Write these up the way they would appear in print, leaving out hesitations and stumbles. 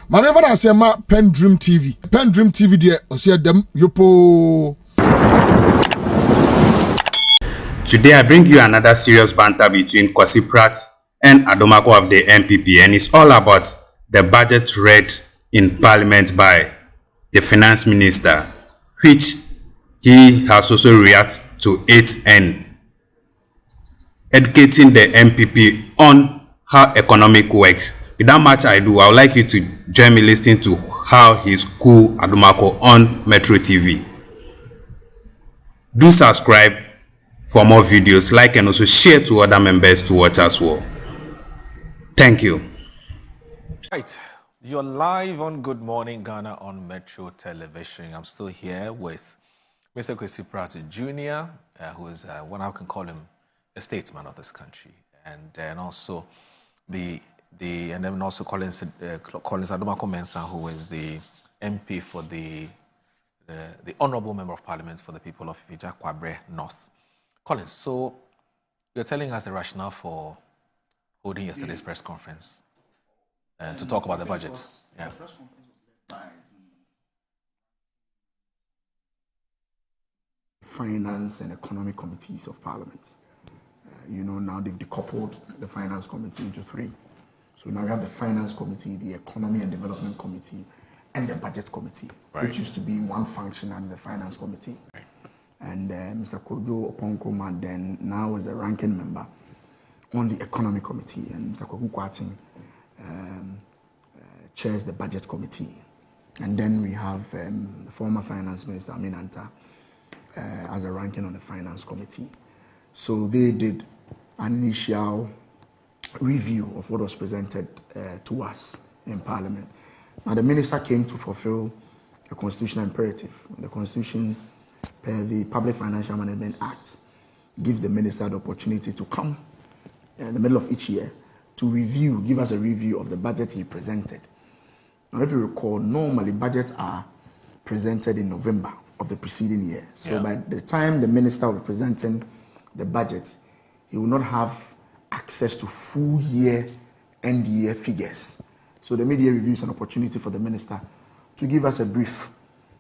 Maneva na sema PENDREAM TV. PENDREAM TV de osia dem yopo. Today I bring you another serious banter between Pratt and Adomako of the NPP, and it's all about the budget read in Parliament by the Finance Minister, which he has also reacted to it and educating the NPP on how economic works. Without much ado, I would like you to join me listening to how he's cool Adomako on Metro TV. Do subscribe for more videos, like and also share to other members to watch as well. Thank you. Right, you're live on Good Morning Ghana on Metro Television. I'm still here with Mr. Pratt Jr., who is one I can call him a statesman of this country, and then also and then also Collins Adomako Mensah, who is the MP for the Honourable Member of Parliament for the people of Ivija Kwabre North. Collins, so you're telling us the rationale for holding yesterday's press conference to talk about the budget. Yeah. The press conference was led by the Finance and Economic Committees of Parliament. Now they've decoupled the Finance Committee into three. So now we have the Finance Committee, the Economy and Development Committee, and the Budget Committee, which used to be one function under the Finance Committee. Right. And Mr. Kojo Oponkroma then now is a ranking member on the Economic Committee, and Mr. Kogu Kwating chairs the Budget Committee. And then we have the former Finance Minister Aminanta as a ranking on the Finance Committee. So they did an initial review of what was presented to us in Parliament. Now the minister came to fulfill a constitutional imperative. The Constitution, the Public Financial Management Act, gives the minister the opportunity to come in the middle of each year to give us a review of the budget he presented. Now, if you recall, normally budgets are presented in November of the preceding year. So by the time the minister will be presenting the budget, he will not have access to full year, end year figures. So the media review is an opportunity for the minister to give us a brief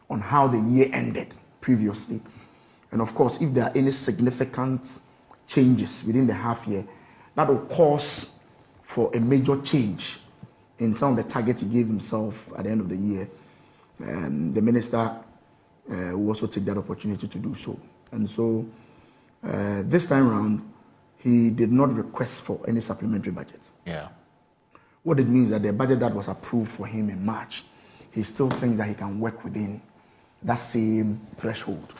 on how the year ended previously. And of course, if there are any significant changes within the half year, that will cause for a major change in some of the targets he gave himself at the end of the year. The minister will also take that opportunity to do so. And so this time around, he did not request for any supplementary budget. Yeah. What it means that the budget that was approved for him in March, he still thinks that he can work within that same threshold,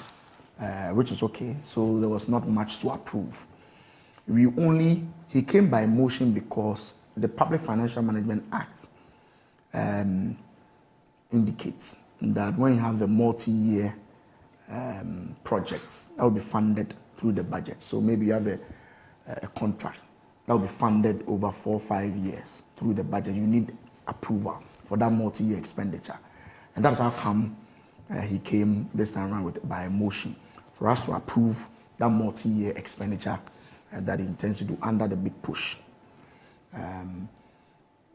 which is okay. So there was not much to approve. He came by motion because the Public Financial Management Act indicates that when you have the multi-year projects, that will be funded through the budget. So maybe you have a contract that will be funded over 4 or 5 years through the budget. You need approval for that multi-year expenditure. And that's how come he came this time around by a motion for us to approve that multi-year expenditure that he intends to do under the big push.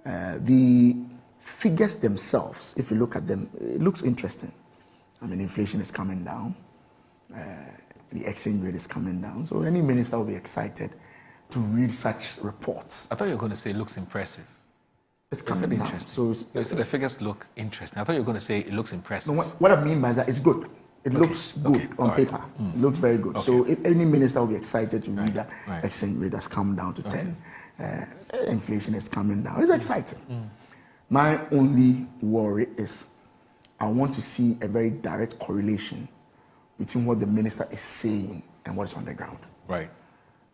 The figures themselves, if you look at them, it looks interesting. I mean, inflation is coming down. The exchange rate is coming down. So any minister will be excited to read such reports. I thought you were going to say it looks impressive. It's coming down. So you said the figures look interesting. I thought you were going to say it looks impressive. No, what I mean by that is good. It looks good on paper. It looks very good. So if any minister will be excited to read that exchange rate has come down to 10, inflation is coming down. It's exciting. My only worry is I want to see a very direct correlation between what the minister is saying and what is on the ground. Right.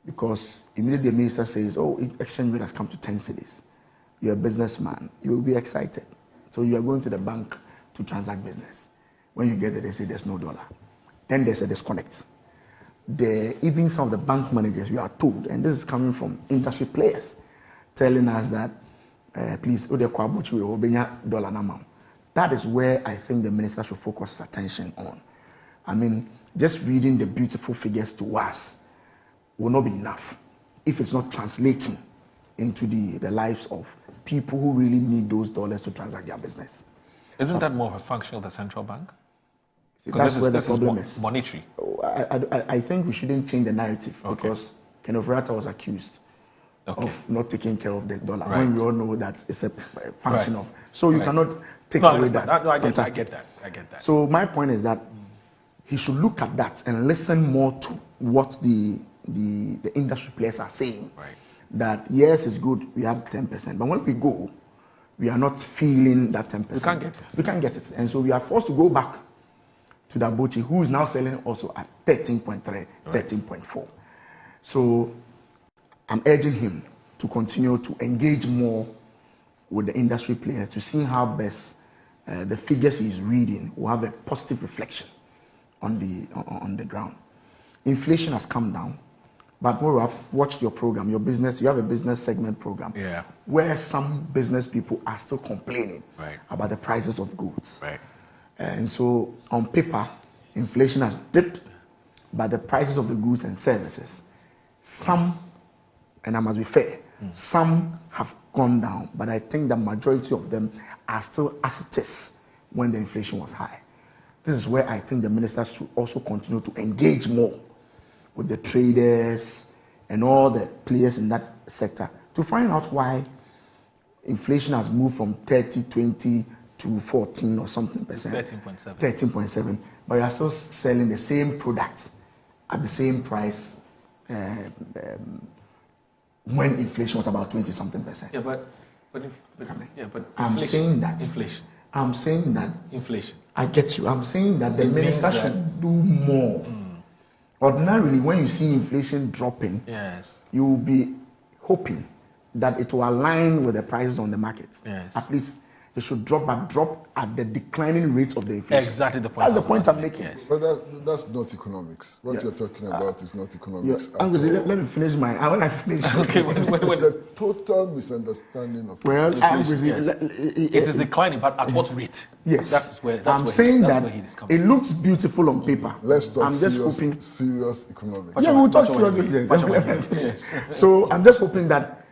Because immediately the minister says, oh, exchange rate has come to 10 cedis. You're a businessman. You will be excited. So you are going to the bank to transact business. When you get there, they say there's no dollar. Then there's a disconnect. Even some of the bank managers, we are told, and this is coming from industry players, telling us that, please, dollar amount. That is where I think the minister should focus his attention on. I mean, just reading the beautiful figures to us will not be enough if it's not translating into the lives of people who really need those dollars to transact their business. Isn't that more of a function of the central bank? See, that's where the problem is monetary. I think we shouldn't change the narrative because Kenneth Ratta was accused of not taking care of the dollar when we all know that it's a function of. So you cannot take away that. No, I get that. I get that. So my point is that he should look at that and listen more to what the industry players are saying. Right. That yes, it's good, we have 10%, but when we go, we are not feeling that 10%. We can't get it. We can't get it. And so we are forced to go back to Dabochi, who is now selling also at 13.3, 13.4. So I'm urging him to continue to engage more with the industry players to see how best the figures he's reading will have a positive reflection on the ground. Inflation has come down, but more I've watched your program, your business, you have a business segment program where some business people are still complaining about the prices of goods. Right. And so on paper, inflation has dipped, but the prices of the goods and services, some, and I must be fair, some have gone down, but I think the majority of them are still as it is when the inflation was high. This is where I think the ministers should also continue to engage more with the traders and all the players in that sector to find out why inflation has moved from 30, 20 to 14 or something percent. 13.7. 13.7. But you are still selling the same product at the same price when inflation was about 20 something percent. Yeah, but I'm saying that inflation. I'm saying that inflation. I get you. I'm saying that the minister should do more. Ordinarily, when you see inflation dropping, you will be hoping that it will align with the prices on the market. At least it should drop at the declining rate of the inflation. Exactly the point. That's the point I'm making. But that's not economics. What you're talking about is not economics. Let me finish when I finish. It's a total misunderstanding of. Well, it is declining, but at what rate? Yes, that's where it looks beautiful on paper. Let's talk serious economics. Yeah, we'll talk serious. So I'm just hoping that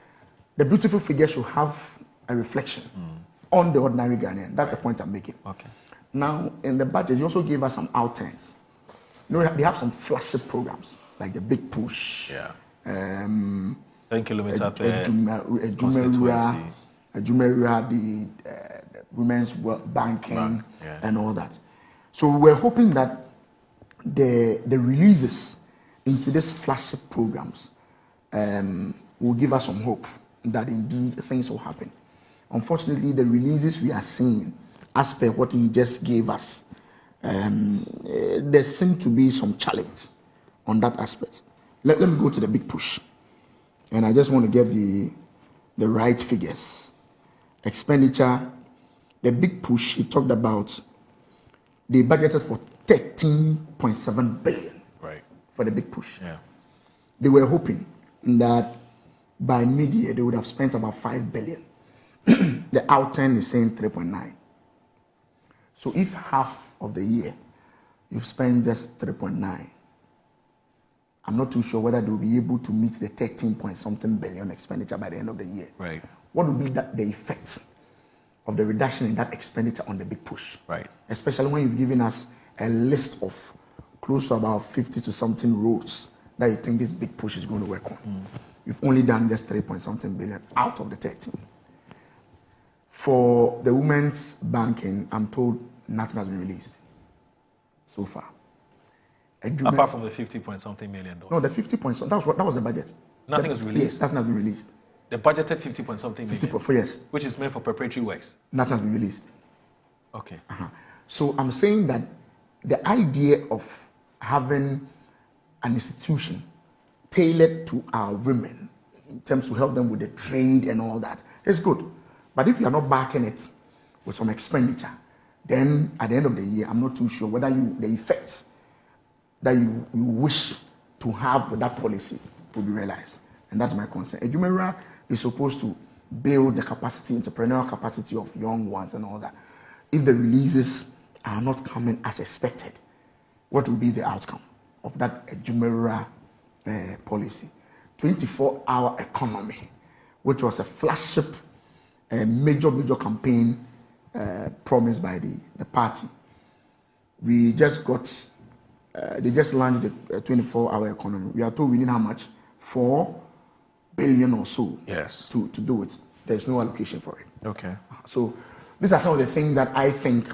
the beautiful figure should have a reflection on the ordinary Ghanaian. That's the point I'm making. Okay. Now, in the budget, you also gave us some outturns. You know, they have some flagship programs, like the Big Push. 10 kilometers per Jumeirah, the women's banking, and all that. So we're hoping that the releases into these flagship programs will give us some hope that indeed things will happen. Unfortunately, the releases we are seeing, as per what he just gave us, there seems to be some challenge on that aspect. Let me go to the Big Push. And I just want to get the right figures. Expenditure, the Big Push, he talked about, they budgeted for 13.7 billion for the Big Push. They were hoping that by mid-year, they would have spent about 5 billion. The outturn is saying 3.9. So if half of the year you've spent just 3.9, I'm not too sure whether they'll be able to meet the 13-point-something billion expenditure by the end of the year. What would be the effect of the reduction in that expenditure on the Big Push? Especially when you've given us a list of close to about 50 to something roads that you think this Big Push is going to work on. You've only done just 3-point-something billion out of the 13. For the women's banking, I'm told nothing has been released so far. Apart from the 50-point-something million. No, the 50-point-something, that was the budget. Nothing was released? Yes, nothing has been released. The budgeted 50-point-something million? Yes. Which is meant for preparatory works? Nothing has been released. Okay. So I'm saying that the idea of having an institution tailored to our women in terms to help them with the trade and all that is good. But if you are not backing it with some expenditure, then at the end of the year, I'm not too sure whether the effects that you wish to have with that policy will be realized. And that's my concern. Jumeirah is supposed to build the capacity, entrepreneurial capacity of young ones and all that. If the releases are not coming as expected, what will be the outcome of that Jumeirah policy? 24-hour economy, which was a flagship a major campaign promised by the party. We just got, they just launched the 24-hour economy. We are told we need how much? 4 billion or so. Yes. To do it. There's no allocation for it. Okay. So these are some of the things that I think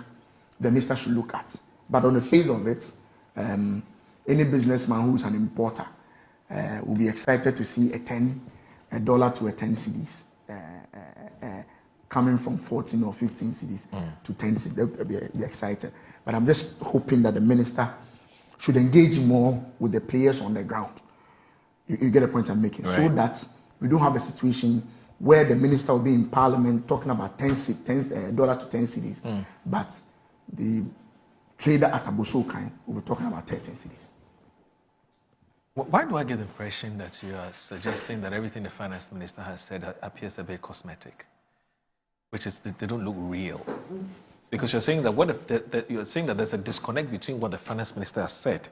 the minister should look at. But on the face of it, any businessman who's an importer will be excited to see $10 to 10 cedis coming from 14 or 15 cedis to 10 cedis. They'll be excited. But I'm just hoping that the minister should engage more with the players on the ground. You get the point I'm making, right? So that we don't have a situation where the minister will be in parliament talking about $10 to 10 cedis, but the trader at Abosokan will be talking about 13 cedis. Why do I get the impression that you are suggesting that everything the finance minister has said appears a bit cosmetic, which is they don't look real? Because you're saying that you're saying that there's a disconnect between what the finance minister has said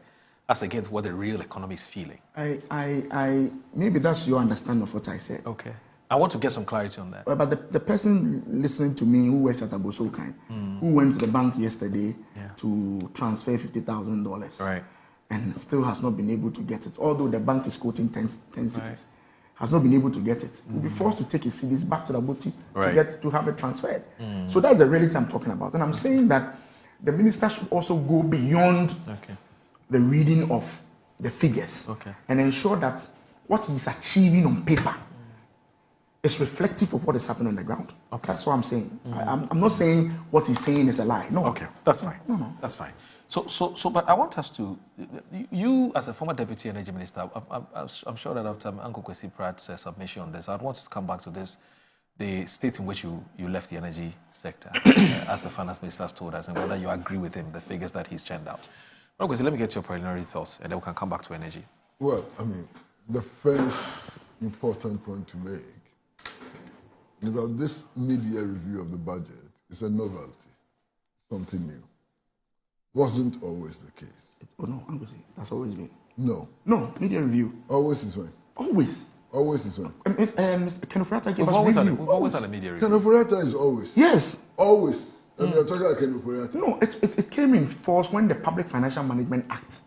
as against what the real economy is feeling. I maybe that's your understanding of what I said. Okay. I want to get some clarity on that. But the person listening to me who works at Abosokan, who went to the bank yesterday to transfer $50,000, right, and still has not been able to get it, although the bank is quoting 10 cedis, right, has not been able to get it. Will be forced to take his cedis back to the booty to have it transferred. So that's the reality I'm talking about. And I'm saying that the minister should also go beyond the reading of the figures and ensure that what he's achieving on paper is reflective of what is happening on the ground. That's what I'm saying. I'm not saying what he's saying is a lie. No. Okay, that's fine. No. That's fine. So, but I want us to, you as a former Deputy Energy Minister, I'm sure that after Uncle Kwesi Pratt's submission on this, I'd want to come back to this, the state in which you left the energy sector, as the Finance Minister has told us, and whether you agree with him, the figures that he's churned out. Uncle Kwesi, let me get your preliminary thoughts, and then we can come back to energy. Well, I mean, the first important point to make is that this mid-year review of the budget is a novelty, something new. Wasn't always the case. No, that's always been. No, media review. always is when. Always is when. Kenofurata gave We've always had a media review. Kenofurata is always. Yes. Always. And we are talking about Kenofurata. No, it came in force when the Public Financial Management Act.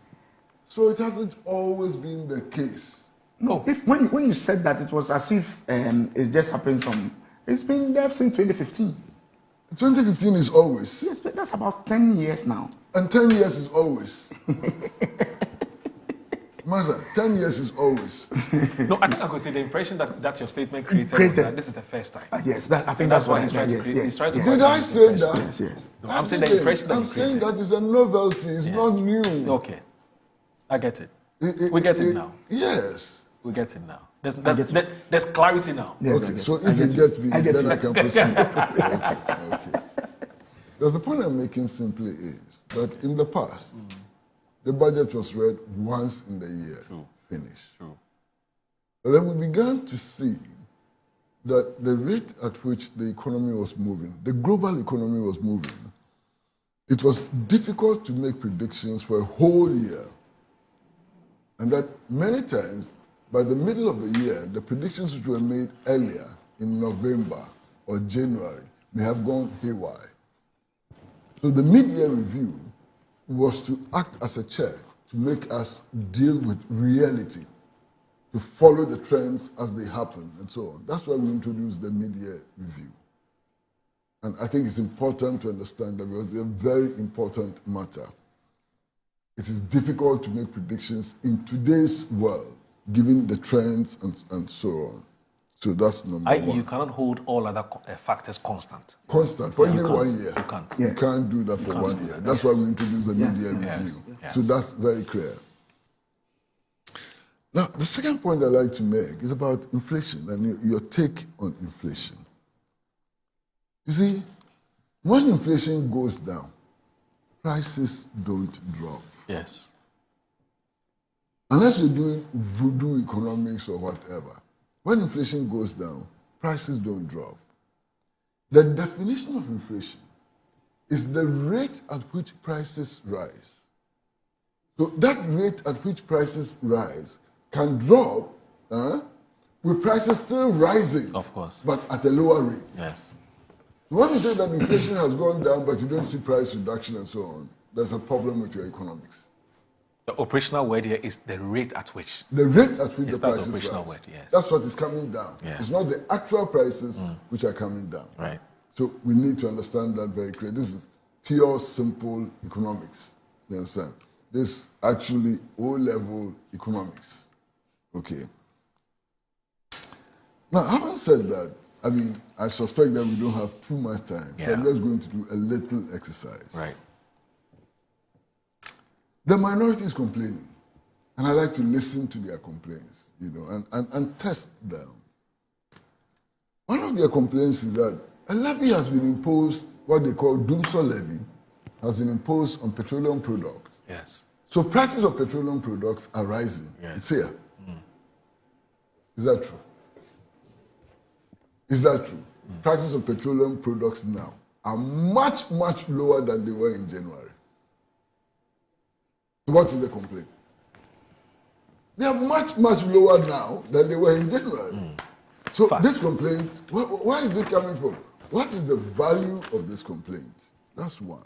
So it hasn't always been the case. No, when you said that, it was as if it just happened it's been there since 2015. 2015 is always. Yes, but that's about 10 years now. And 10 years is always. Master, 10 years is always. No, I think I could see the impression that your statement created was that this is the first time. Yes, I think that's why he's trying to create. He's trying to. Did I say that? Yes. No, I'm saying the impression that I'm saying that is a novelty. It's not new. Okay, I get it. We get it now. Yes. We get it now. There's clarity now. Yes, okay, so if you get me, then I can proceed. Okay. Because the point I'm making simply is that in the past, the budget was read once in the year, finished. True. But then we began to see that the rate at which the economy was moving, the global economy was moving, it was difficult to make predictions for a whole year. And that many times, by the middle of the year, the predictions which were made earlier in November or January may have gone haywire. So the mid-year review was to act as a check to make us deal with reality, to follow the trends as they happen and so on. That's why we introduced the mid-year review. And I think it's important to understand that because it's a very important matter. It is difficult to make predictions in today's world, given the trends and so on. So that's number one. You cannot hold all other factors constant. Constant for even 1 year. You can't. You can't do that for 1 year. That's why we introduced the mid-year review. So that's very clear. Now, the second point I'd like to make is about inflation and your take on inflation. You see, when inflation goes down, prices don't drop. Yes. Unless you're doing voodoo economics or whatever, when inflation goes down, prices don't drop. The definition of inflation is the rate at which prices rise. So that rate at which prices rise can drop with prices still rising, Of course. but at a lower rate. Yes. When you say that inflation has gone down, but you don't see price reduction and so on, there's a problem with your economics. The operational word here is the rate at which. The rate at which Yes, the that's prices operational rise. word, yes. That's what is coming down. Yeah. It's not the actual prices which are coming down. Right. So we need to understand that very clearly. This is pure, simple economics. You understand? This is actually O-level economics. Okay. Now, having said that, I mean, I suspect that we don't have too much time. So Yeah. I'm just going to do a little exercise. Right. The minority is complaining. And I like to listen to their complaints, you know, and test them. One of their complaints is that a levy has been imposed, what they call doomsday levy, has been imposed on petroleum products. Yes. So prices of petroleum products are rising. Yes. It's here. Is that true? Is that true? Prices of petroleum products now are much, much lower than they were in January. What is the complaint? They are much, much lower now than they were in January. So Fact. this complaint, where is it coming from? What is the value of this complaint? That's one.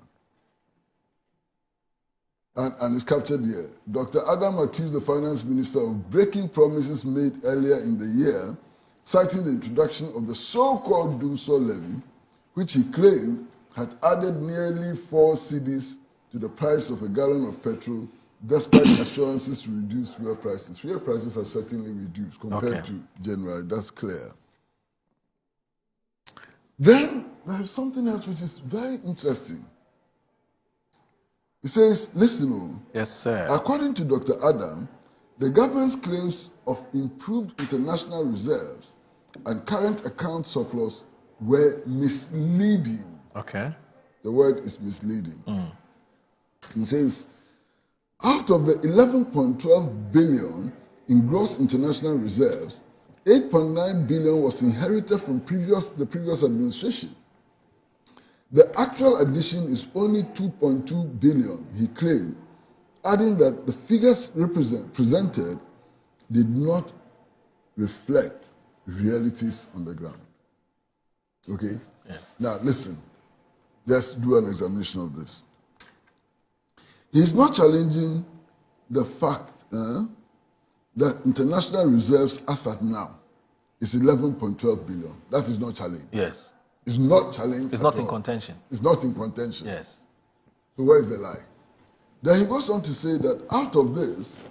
And it's captured here. Dr. Adam accused the finance minister of breaking promises made earlier in the year, citing the introduction of the so-called doomsday levy, which he claimed had added nearly 4 cedis to the price of a gallon of petrol, despite assurances to reduce fuel prices. Fuel prices have certainly reduced compared to January. That's clear. Then there is something else which is very interesting. It says, listen, Yes, sir. according to Dr. Adam, the government's claims of improved international reserves and current account surplus were misleading. Okay. The word is misleading. It says, out of the 11.12 billion in gross international reserves, 8.9 billion was inherited from the previous administration. The actual addition is only 2.2 billion, he claimed, adding that the figures presented did not reflect realities on the ground. Okay? Yes. Now, listen. Let's do an examination of this. He's not challenging the fact that international reserves as at now is 11.12 billion. That is not challenged. Yes. It's not challenged. It's at not in all. contention. It's not in contention. Yes. So where is the lie? Then he goes on to say that out of this,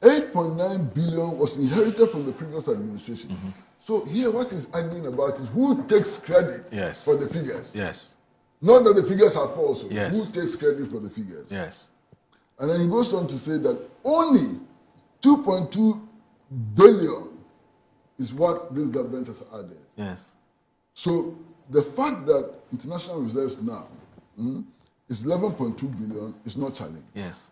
8.9 billion was inherited from the previous administration. So here what he's arguing about is who takes credit Yes. for the figures. Yes. Not that the figures are false. Yes. Who takes credit for the figures? Yes. And then he goes on to say that only 2.2 billion is what this government has added. Yes. So the fact that international reserves now is 11.2 billion is not challenged. Yes.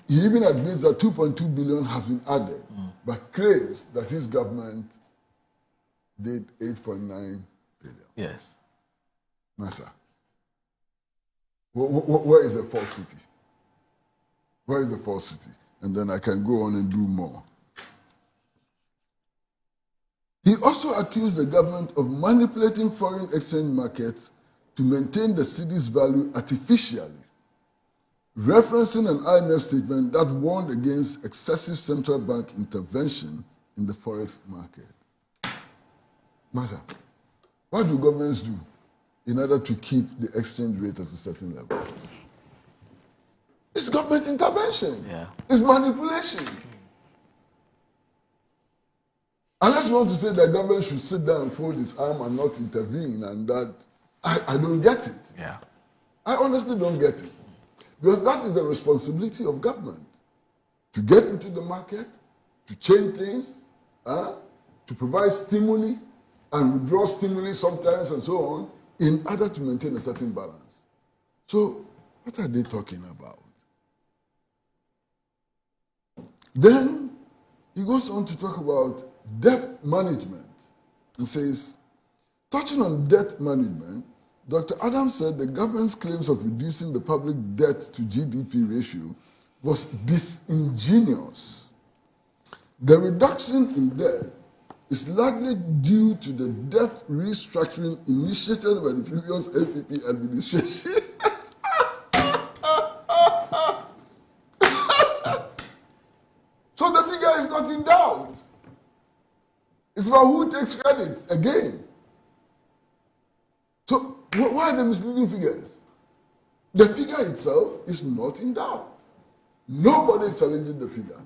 He even admits that 2.2 billion has been added, but claims that his government did 8.9 billion. Yes. Massa. Where is the falsity? Where is the falsity? And then I can go on and do more. He also accused the government of manipulating foreign exchange markets to maintain the cedi's value artificially, referencing an IMF statement that warned against excessive central bank intervention in the forex market. Massa, what do governments do in order to keep the exchange rate at a certain level? It's government intervention. Yeah. It's manipulation. Unless you want to say that government should sit down and fold his arm and not intervene, and that, I don't get it. Yeah. I honestly don't get it. Because that is the responsibility of government. To get into the market, to change things, to provide stimuli, and withdraw stimuli sometimes and so on, in order to maintain a certain balance. So, what are they talking about? Then, he goes on to talk about debt management. He says, touching on debt management, Dr. Adams said the government's claims of reducing the public debt to GDP ratio was disingenuous. The reduction in debt is largely due to the debt restructuring initiated by the previous NPP administration. So the figure is not in doubt. It's about who takes credit again. So why are the misleading figures? The figure itself is not in doubt. Nobody is challenging the figure.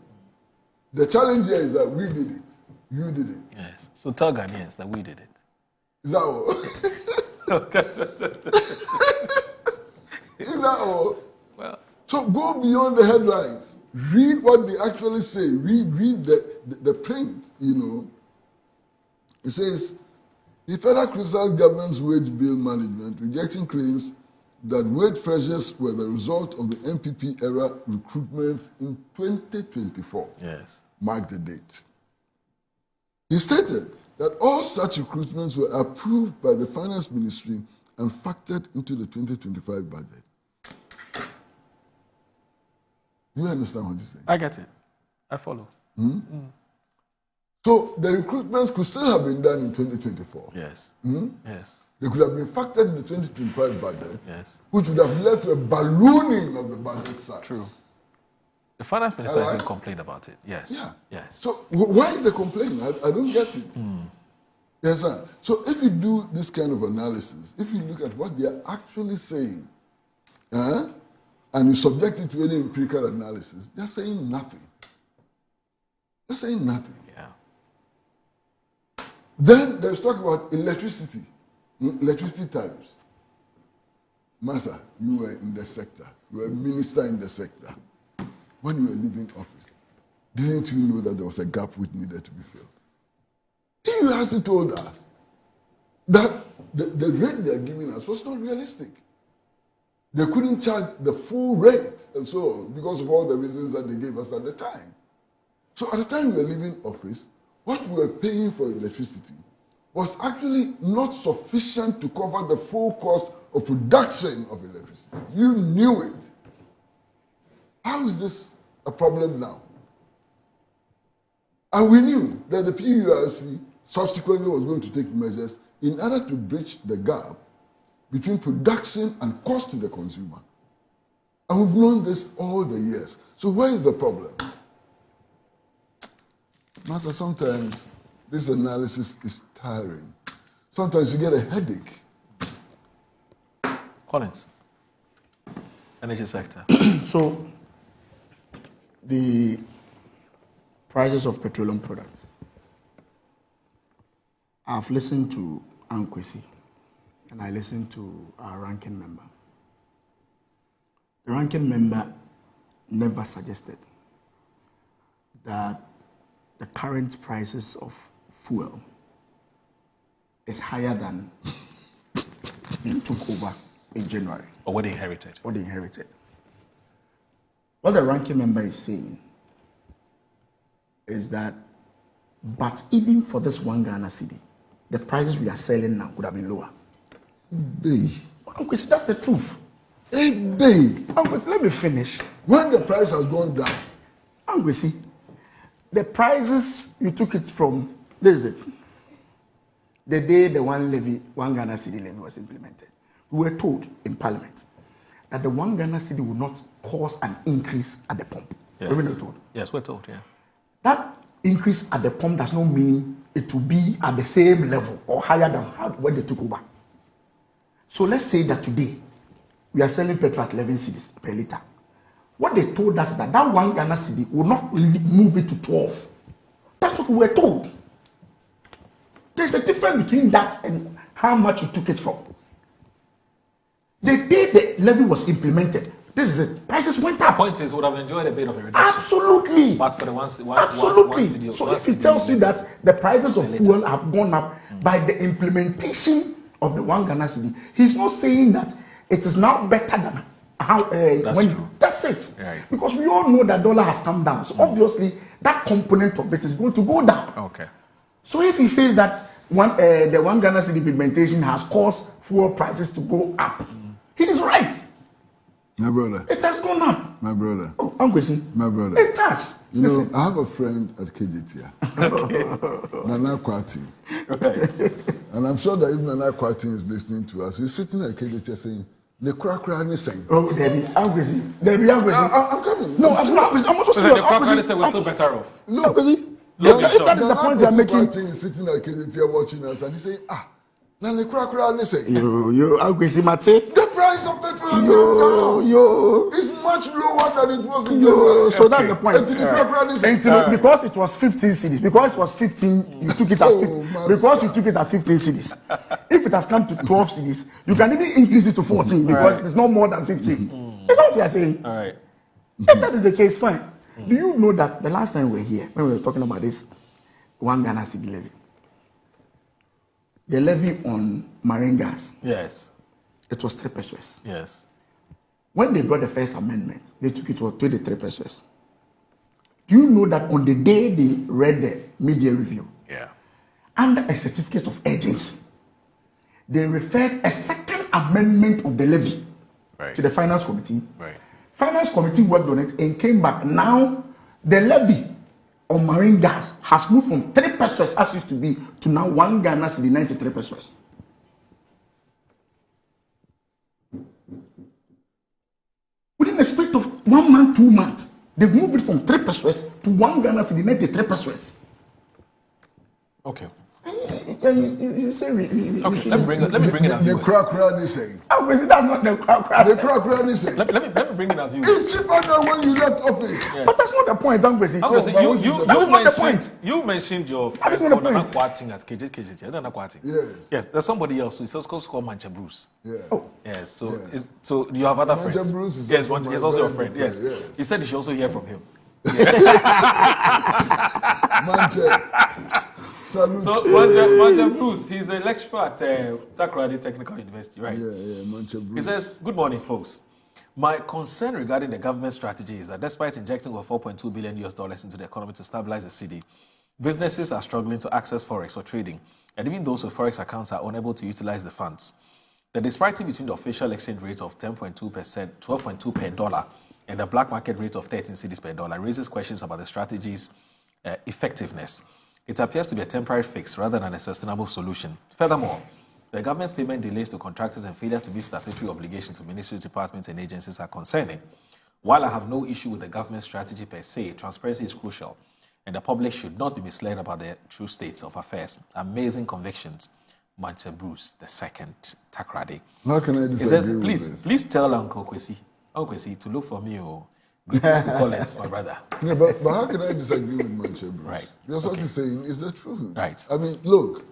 The challenge here is that we did it. You did it. Yes. So tell Ghanaians that we did it. Is that all? Is that all? Well, so go beyond the headlines. Read what they actually say. Read the print, you know. It says, the federal criticized government's wage bill management, rejecting claims that wage pressures were the result of the NPP era recruitment in 2024. yes. Mark the date. He stated that all such recruitments were approved by the Finance Ministry and factored into the 2025 budget. Do you understand what he's saying? I get it. I follow. So the recruitments could still have been done in 2024. Yes. Yes. They could have been factored in the 2025 budget, Yes. which would have led to a ballooning of the budget size. True. The finance minister has been complained about it. Yes. Yeah. Yes. So why is the complaint? I don't get it. Yes, sir. So if you do this kind of analysis, if you look at what they are actually saying, and you subject it to any empirical analysis, they're saying nothing. They're saying nothing. Yeah. Then there's talk about electricity tariffs. Master, you were in the sector. You were a minister in the sector. When you were leaving office, didn't you know that there was a gap which needed to be filled? You hasn't told us that the rate they're giving us was not realistic. They couldn't charge the full rate and so on because of all the reasons that they gave us at the time. So at the time we were leaving office, what we were paying for electricity was actually not sufficient to cover the full cost of production of electricity. You knew it. How is this a problem now? And we knew that the PURC subsequently was going to take measures in order to bridge the gap between production and cost to the consumer. And we've known this all the years. So where is the problem? Master, sometimes this analysis is tiring. Sometimes you get a headache. Collins, energy sector. So, the prices of petroleum products. I've listened to Ankwesi and I listened to our ranking member. The ranking member never suggested that the current prices of fuel is higher than they took over in January. Or what they inherited. What they inherited. What the ranking member is saying is that, but even for this 1 Ghana cedi, the prices we are selling now could have been lower. Babe. Uncle, that's the truth. Hey, babe. Uncle, let me finish. When the price has gone down. Uncle, see, the prices you took it from, this is it. The day the 1 Ghana cedi levy was implemented, we were told in Parliament that the 1 Ghana cedi would not cause an increase at the pump. Yes. Were we not told? Yes, we're told, yeah. That increase at the pump does not mean it will be at the same level or higher than when they took over. So let's say that today we are selling petrol at 11 cedis per litre. What they told us is that 1 Ghana cedi will not really move it to 12. That's what we were told. There's a difference between that and how much you took it from. The day the levy was implemented, this is it. Prices went up. The point is, would have enjoyed a bit of a reduction. Absolutely. But for the Absolutely. So if it tells you that the prices of fuel have gone up by the implementation of the 1 Ghana cedi, he's not saying that it is now better than how that's it. Right. Because we all know that dollar has come down. So obviously that component of it is going to go down. Okay. So if he says that the 1 Ghana cedi implementation has caused fuel prices to go up, he is right. My brother. It has gone up. My brother. Oh, Uncle C. My brother. It has. You know, I have a friend at KGT. Nana Kwati. And I'm sure that even Nana Kwati is listening to us. He's sitting at KGT saying, the crack is saying. Oh, Debbie, Uncle C. Debbie, Uncle C. I'm coming. No, I'm not serious. The crack say we're still better off. No, Uncle C. If that is the point you're making. Kwati is sitting at KGT watching us and he's saying, now the crack is saying. Yo, Uncle C. Mate. The price of petrol has gone down. It's much lower than it was in January. So that's the point. Because it was 15 cedis. Because it was 15, you took it as 15. Because you took it as 15 cedis. If it has come to 12 cedis, you can even increase it to 14 because it's not more than 15. That's what you are saying. All right. If that is the case, fine. Do you know that the last time we were here, when we were talking about this one Ghana cedi levy, the levy on marine gas, Yes. it was 3 pesos. Yes. When they brought the first amendment, they took it for 23 pesos. Do you know that on the day they read the media review, under a certificate of urgency, they referred a second amendment of the levy to the Finance Committee. Right. Finance Committee worked on it and came back. Now, the levy on marine gas has moved from 3 pesos as it used to be to now 1 Ghana cedi 93 pesos. Within the space of 1 month, 2 months, they've moved it from 3 pesos to 1 Ghana cedi 93 pesos. Okay. You say Okay, let me bring it up. The crack is saying. Obviously, that's not the crack. The crack is saying. Let me bring it up. It's cheaper than when you left office. Yes. But that's not the point, Uncle. You mentioned your That is friend not the called point. Quating at KGT. I don't know Quating. Yes. Yes, there's somebody else who is also called Mancha Bruce. Yeah. Oh. Yes, so Yeah. So you have other Mancha friends. Bruce is Yes, also he's my also your very friend. good Yes. friend, yes. He said you should also hear from him. Mancha. Salute. So Mancha Bruce, he's a lecturer at Takoradi Technical University, right? Yeah, Mancha Bruce. He says, good morning, folks. My concern regarding the government strategy is that despite injecting over $4.2 billion into the economy to stabilize the city, businesses are struggling to access Forex for trading, and even those with Forex accounts are unable to utilize the funds. The disparity between the official exchange rate of 10.2%, 12.2 per dollar, and the black market rate of 13 cedis per dollar raises questions about the strategy's effectiveness. It appears to be a temporary fix rather than a sustainable solution. Furthermore, the government's payment delays to contractors and failure to meet statutory obligations to ministries, departments, and agencies are concerning. While I have no issue with the government strategy per se, transparency is crucial, and the public should not be misled about the true state of affairs. Amazing convictions. Mancha Bruce II, Takoradi. How can I disagree He says, with please, this? please tell Uncle Kwesi to look for me. Greetings to Collins, my brother. Yeah, but how can I disagree with Mancha Bruce? Right. Because what he's saying is the truth. Right. I mean, look,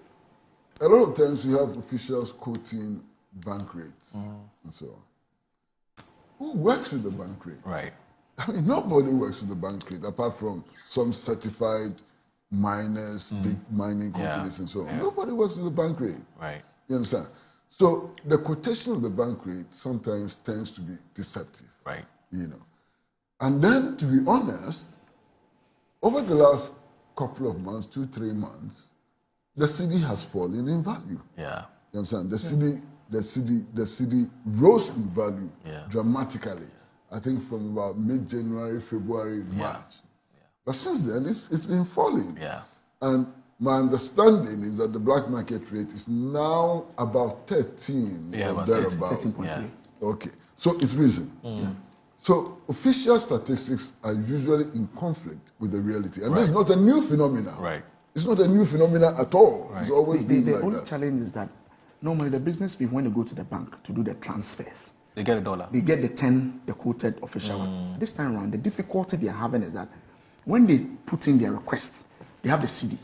a lot of times you have officials quoting bank rates and so on. Who works with the bank rate? Right. I mean, nobody works with the bank rate apart from some certified miners, big mining companies and so on. Yeah. Nobody works with the bank rate. Right. You understand? So the quotation of the bank rate sometimes tends to be deceptive. Right. You know. And then, to be honest, over the last couple of months, 2-3 months, the city has fallen in value. Yeah. You understand? The city rose in value dramatically. I think from about mid-January, February, March. Yeah. But since then, it's been falling. Yeah. And my understanding is that the black market rate is now about 13 Yeah, or about thereabouts. 13.3. Yeah. Okay, so it's risen. So official statistics are usually in conflict with the reality. And this is not a new phenomenon. Right. It's not a new phenomenon at all. Right. It's always been The like only that. challenge is that normally the business people, when they go to the bank to do the transfers, They get $1. they get the quoted official one. This time around, the difficulty they are having is that when they put in their request, they have the CD,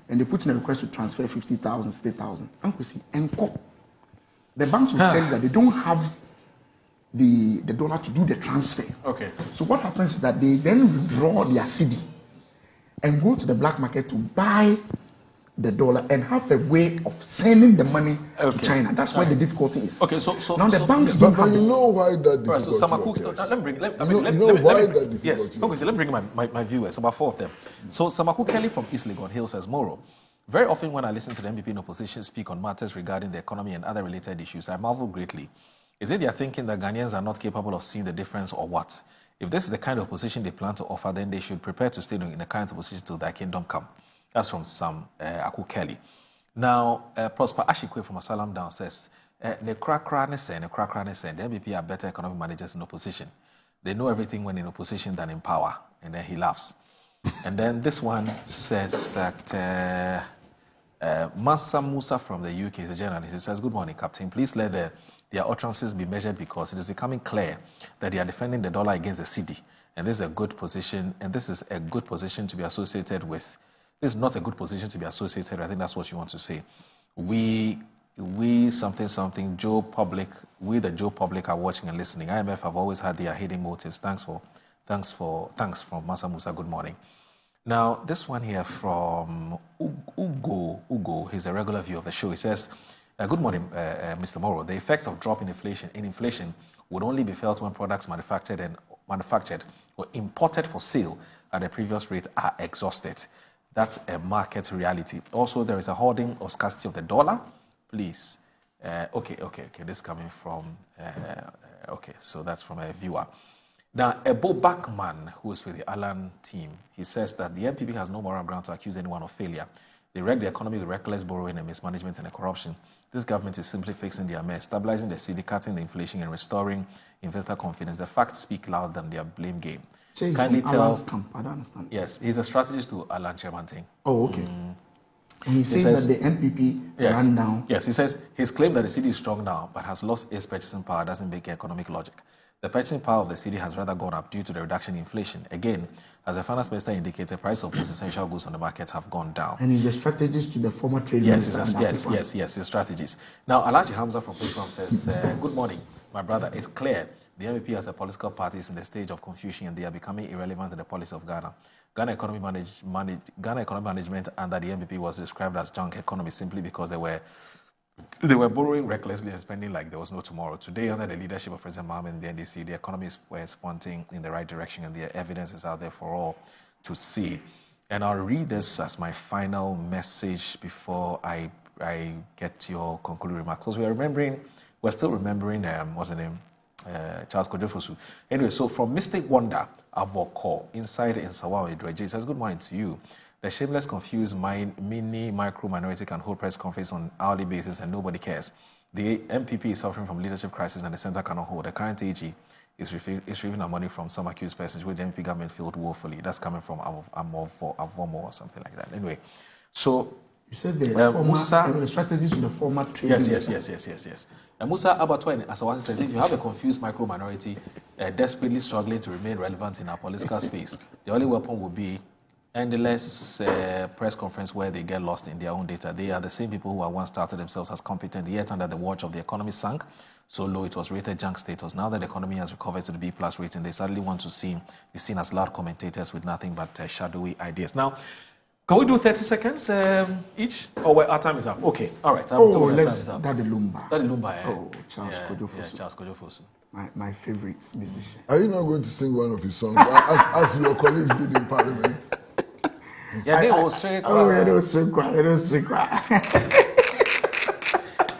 and they put in a request to transfer 50,000, 60,000. Uncle C, encore. The banks will tell you that they don't have the dollar to do the transfer. Okay. So what happens is that they then withdraw their CD and go to the black market to buy the dollar and have a way of sending the money to China. That's why the difficulty is. Okay, so now the banks But don't have you it. know why that All right, so difficulty Samaku, occurs? let me bring, let, I You mean, know- let, you know let me- why let me that bring, yes, difficulty okay, so let me bring my viewers, about 4 of them. So Samaku Kelly from East Legon Hill says, Moro, very often when I listen to the NPP in opposition speak on matters regarding the economy and other related issues, I marvel greatly. Is it they're thinking that Ghanaians are not capable of seeing the difference or what? If this is the kind of position they plan to offer, then they should prepare to stay in the current position till their kingdom come. That's from Sam Aku Kelly. Now, Prosper Ashikwe from Asalam Down says, the NPP are better economic managers in opposition. They know everything when in opposition than in power. And then he laughs. And then this one says that Massa Musa from the UK is a journalist. He says, good morning, Captain. Please let their utterances be measured because it is becoming clear that they are defending the dollar against the cedi. And this is a good position, and this is a good position to be associated with. This is not a good position to be associated. I think that's what you want to say. We something, Joe Public, we the Joe Public are watching and listening. IMF have always had their hidden motives. Thanks from Massa Musa. Good morning. Now, this one here from Ugo, he's a regular viewer of the show. He says, good morning, Mr. Morrow. The effects of drop in inflation would only be felt when products manufactured or imported for sale at the previous rate are exhausted. That's a market reality. Also, there is a hoarding or scarcity of the dollar. Please. Okay. This is coming from, okay, so that's from a viewer. Now, Ebo Bachman, who is with the Alan team, he says that the NPP has no moral ground to accuse anyone of failure. They wreck the economy with reckless borrowing and mismanagement and corruption. This government is simply fixing their mess, stabilizing the city, cutting the inflation, and restoring investor confidence. The facts speak louder than their blame game. Kindly tell. Alan's camp. I don't understand. Yes, he's a strategist to Alan Chairman thing. Oh, okay. And he says that the NPP ran down. Yes, he says his claim that the city is strong now but has lost its purchasing power doesn't make economic logic. The purchasing power of the city has rather gone up due to the reduction in inflation. Again, as the finance minister indicated, the price of most essential goods on the market have gone down. And he's a strategist to the former trade minister. Yes, his strategies. Now, Alaji Hamza from PENDREAM says, good morning, my brother. It's clear the NPP as a political party is in the stage of confusion and they are becoming irrelevant in the policy of Ghana. Ghana economic management under the NPP was described as junk economy simply because they were borrowing recklessly and spending like there was no tomorrow. Today, under the leadership of President Mohamed and the NDC, the economy is pointing in the right direction and the evidence is out there for all to see. And I'll read this as my final message before I get your concluding remarks. Because we're still remembering, what's the name? Charles Kojofosu. Anyway, so from Mystic Wonder, Adomako, inside in Sawawa, Idreje, says, good morning to you. The shameless, confused, micro minority can hold press conference on hourly basis and nobody cares. The NPP is suffering from leadership crisis and the center cannot hold. The current AG is receiving our money from some accused persons which the NPP government failed woefully. That's coming from Avomo or something like that. Anyway, so you said the strategies with the former trade minister. Yes. And Musa Abatwa Asawasi says, if you have a confused micro minority desperately struggling to remain relevant in our political space, the only weapon will be endless press conference where they get lost in their own data. They are the same people who once started themselves as competent, yet under the watch of the economy sank so low it was rated junk status. Now that the economy has recovered to the B+ rating, they suddenly want to be seen as loud commentators with nothing but shadowy ideas. Now, can we do 30 seconds each? Or our time is up? Okay, all right. Let's Daddy Lumba. Charles Kojofosu. Yeah, Charles Kojofosu. My favorite musician. Are you not going to sing one of his songs as your colleagues did in Parliament? Yeah, they will say. It was so quiet.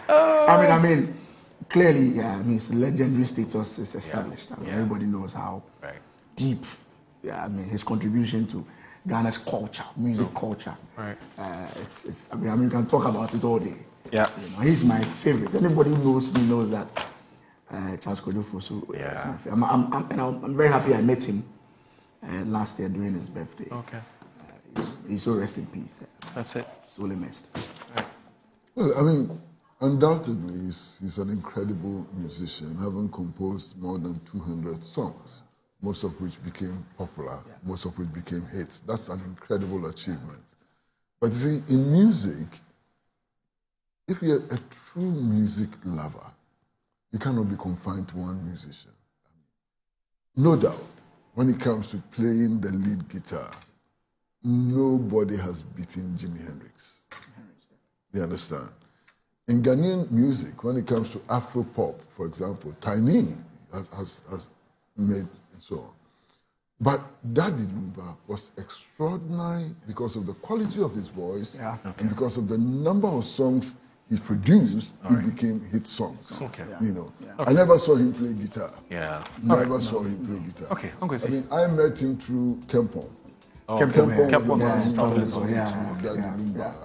I mean, clearly, his legendary status is established. Everybody knows how deep. His contribution to Ghana's culture, music culture. Right. We can talk about it all day. Yeah. He's my favorite. Anybody who knows me knows that Charles Kojofosu is my favorite. I'm very happy I met him last year during his birthday. Okay. He's so rest in peace. That's it. Solely missed. Right. Well, undoubtedly, he's an incredible musician, having composed more than 200 songs, most of which became popular, most of which became hits. That's an incredible achievement. But you see, in music, if you're a true music lover, you cannot be confined to one musician. No doubt, when it comes to playing the lead guitar, nobody has beaten Jimi Hendrix. You understand? In Ghanaian music, when it comes to Afro-pop, for example, Tiny has made and so on. But Daddy Lumba was extraordinary because of the quality of his voice and because of the number of songs he produced, it became hit songs. Okay. You know, I never saw him play guitar. Yeah. Never saw him play guitar. Okay, Uncle I mean, I met him through Kempon. Kempon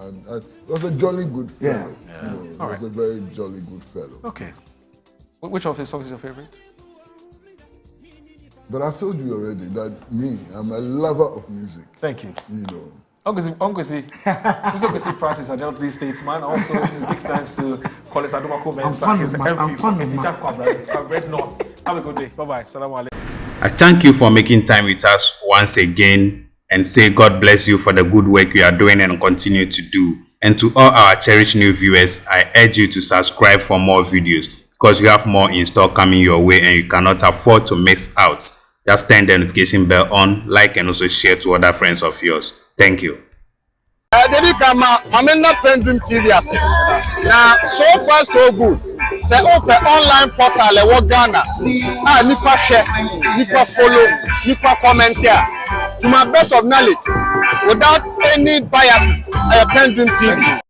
and it was a jolly good fellow. Yeah. You know, he was a very jolly good fellow. Okay. Which of his songs is your favorite? But I've told you already that I'm a lover of music. Thank you. You know. Uncle C, Mr. Pratt is a Novelty statesman. Also, big thanks to College Adomako Mensa, his MP from Red North. Have a good day. Bye-bye. Salaam alaikum. I thank you for making time with us once again and say God bless you for the good work you are doing and continue to do. And to all our cherished new viewers, I urge you to subscribe for more videos because we have more in store coming your way and you cannot afford to miss out. Just turn the notification bell on, like and also share to other friends of yours. Thank you. PENDREAM TV. Now, so far so good. Say open online portal le Ghana. Nipa share, nipa follow, nipa comment here. To my best of knowledge, without any biases, PENDREAM TV.